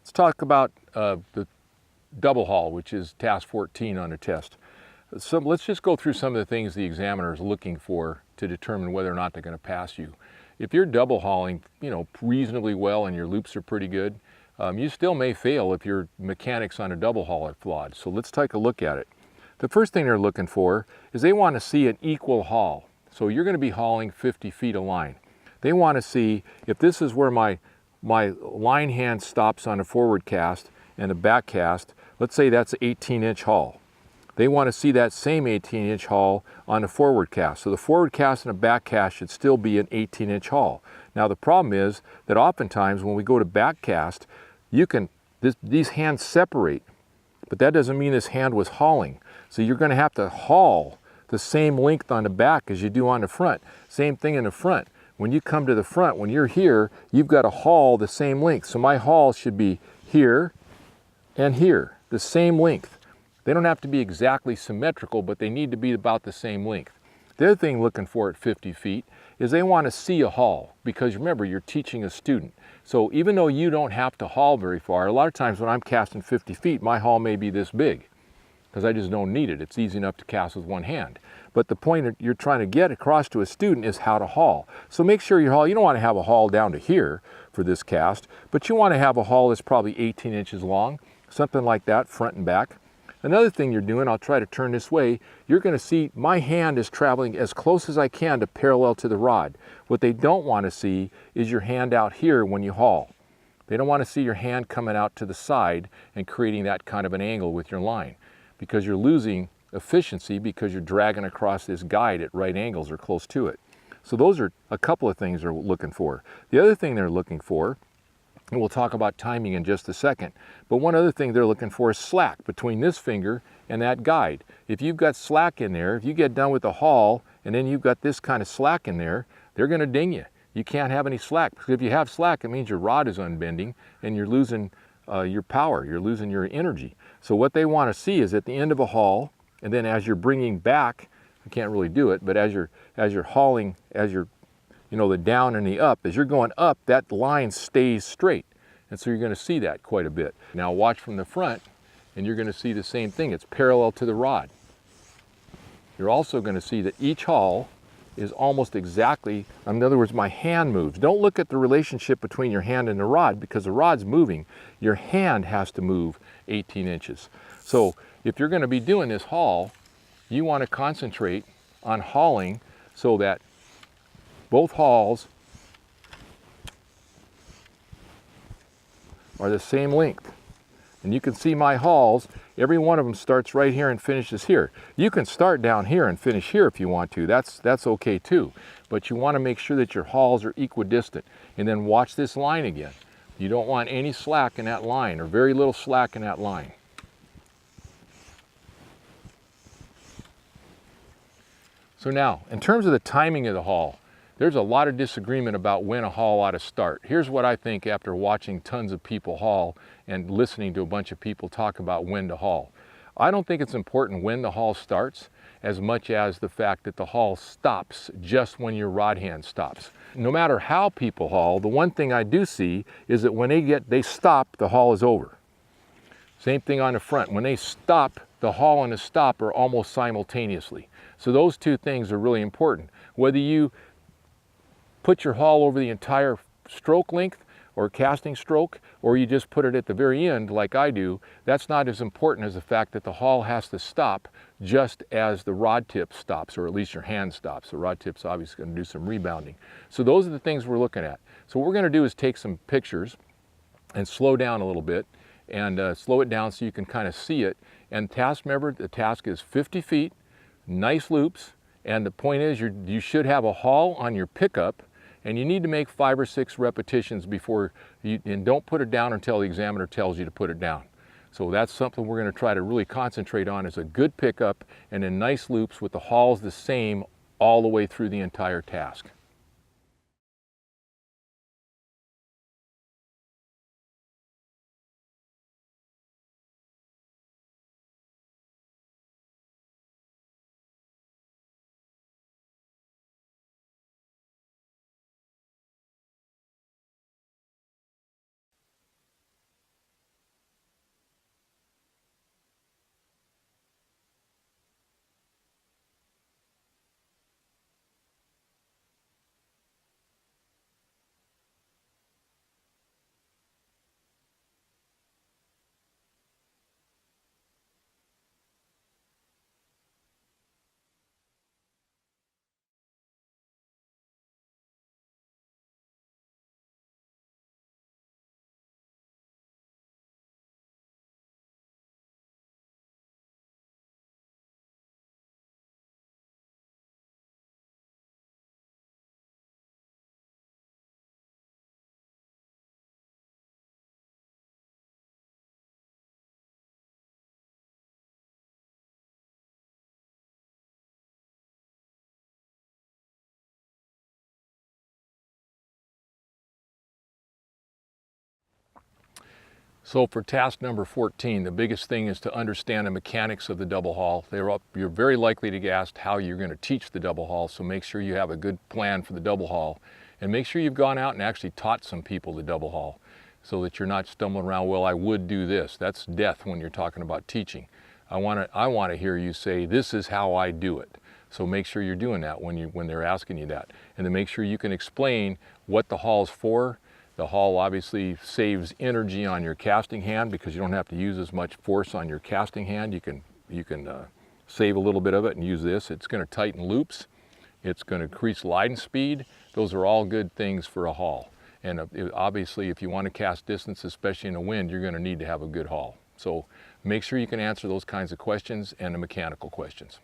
Let's talk about the double haul, which is task 14 on a test. So let's just go through some of the things the examiner is looking for to determine whether or not they're going to pass you. If you're double hauling, reasonably well and your loops are pretty good, you still may fail if your mechanics on a double haul are flawed. So let's take a look at it. The first thing they're looking for is they want to see an equal haul. So you're going to be hauling 50 feet of line. They want to see if this is where my line hand stops on a forward cast and a back cast. Let's say that's an 18-inch haul. They want to see that same 18-inch haul on a forward cast. So the forward cast and a back cast should still be an 18-inch haul. Now the problem is that oftentimes when we go to back cast, these hands separate, but that doesn't mean this hand was hauling. So you're going to have to haul the same length on the back as you do on the front. Same thing in the front. When you come to the front, when you're here, you've got to haul the same length. So my haul should be here and here, the same length. They don't have to be exactly symmetrical, but they need to be about the same length. The other thing looking for at 50 feet is they want to see a haul, because remember, you're teaching a student. So even though you don't have to haul very far, a lot of times when I'm casting 50 feet, my haul may be this big, because I just don't need it. It's easy enough to cast with one hand. But the point that you're trying to get across to a student is how to haul. So make sure your haul, you don't want to have a haul down to here for this cast, but you want to have a haul that's probably 18 inches long, something like that, front and back. Another thing you're doing, I'll try to turn this way, you're going to see my hand is traveling as close as I can to parallel to the rod. What they don't want to see is your hand out here when you haul. They don't want to see your hand coming out to the side and creating that kind of an angle with your line, because you're losing efficiency because you're dragging across this guide at right angles or close to it. So those are a couple of things they're looking for. The other thing they're looking for, and we'll talk about timing in just a second, but one other thing they're looking for is slack between this finger and that guide. If you've got slack in there, if you get done with the haul and then you've got this kind of slack in there, they're going to ding you. You can't have any slack, because if you have slack, it means your rod is unbending and you're losing your power, you're losing your energy. So what they want to see is at the end of a haul, and then as you're bringing back, I can't really do it, but as you're hauling, as you're, the down and the up, as you're going up, that line stays straight. And so you're going to see that quite a bit. Now watch from the front, and you're going to see the same thing. It's parallel to the rod. You're also going to see that each haul is almost exactly, in other words, my hand moves. Don't look at the relationship between your hand and the rod, because the rod's moving. Your hand has to move 18 inches. So if you're going to be doing this haul, you want to concentrate on hauling so that both hauls are the same length. And you can see my hauls, every one of them starts right here and finishes here. You can start down here and finish here if you want to. That's okay too. But you want to make sure that your hauls are equidistant. And then watch this line again. You don't want any slack in that line, or very little slack in that line. So now, in terms of the timing of the haul, there's a lot of disagreement about when a haul ought to start. Here's what I think after watching tons of people haul and listening to a bunch of people talk about when to haul. I don't think it's important when the haul starts as much as the fact that the haul stops just when your rod hand stops. No matter how people haul, the one thing I do see is that when they stop, the haul is over. Same thing on the front. When they stop, the haul and the stop are almost simultaneously. So those two things are really important. Whether you put your haul over the entire stroke length or casting stroke, or you just put it at the very end like I do, that's not as important as the fact that the haul has to stop just as the rod tip stops, or at least your hand stops. The rod tip's obviously going to do some rebounding. So those are the things we're looking at. So what we're going to do is take some pictures and slow down a little bit, and slow it down so you can kind of see it. And remember, the task is 50 feet, nice loops, and the point is you should have a haul on your pickup, and you need to make 5 or 6 repetitions before and don't put it down until the examiner tells you to put it down. So that's something we're going to try to really concentrate on, is a good pickup and then nice loops with the hauls the same all the way through the entire task. So for task number 14, the biggest thing is to understand the mechanics of the double haul. You're very likely to get asked how you're going to teach the double haul, so make sure you have a good plan for the double haul, and make sure you've gone out and actually taught some people the double haul, so that you're not stumbling around, well, I would do this. That's death when you're talking about teaching. I want to hear you say, this is how I do it. So make sure you're doing that when they're asking you that, and to make sure you can explain what the haul's for. The haul obviously saves energy on your casting hand because you don't have to use as much force on your casting hand. You can save a little bit of it and use this. It's going to tighten loops. It's going to increase line speed. Those are all good things for a haul. And obviously, if you want to cast distance, especially in the wind, you're going to need to have a good haul. So make sure you can answer those kinds of questions and the mechanical questions.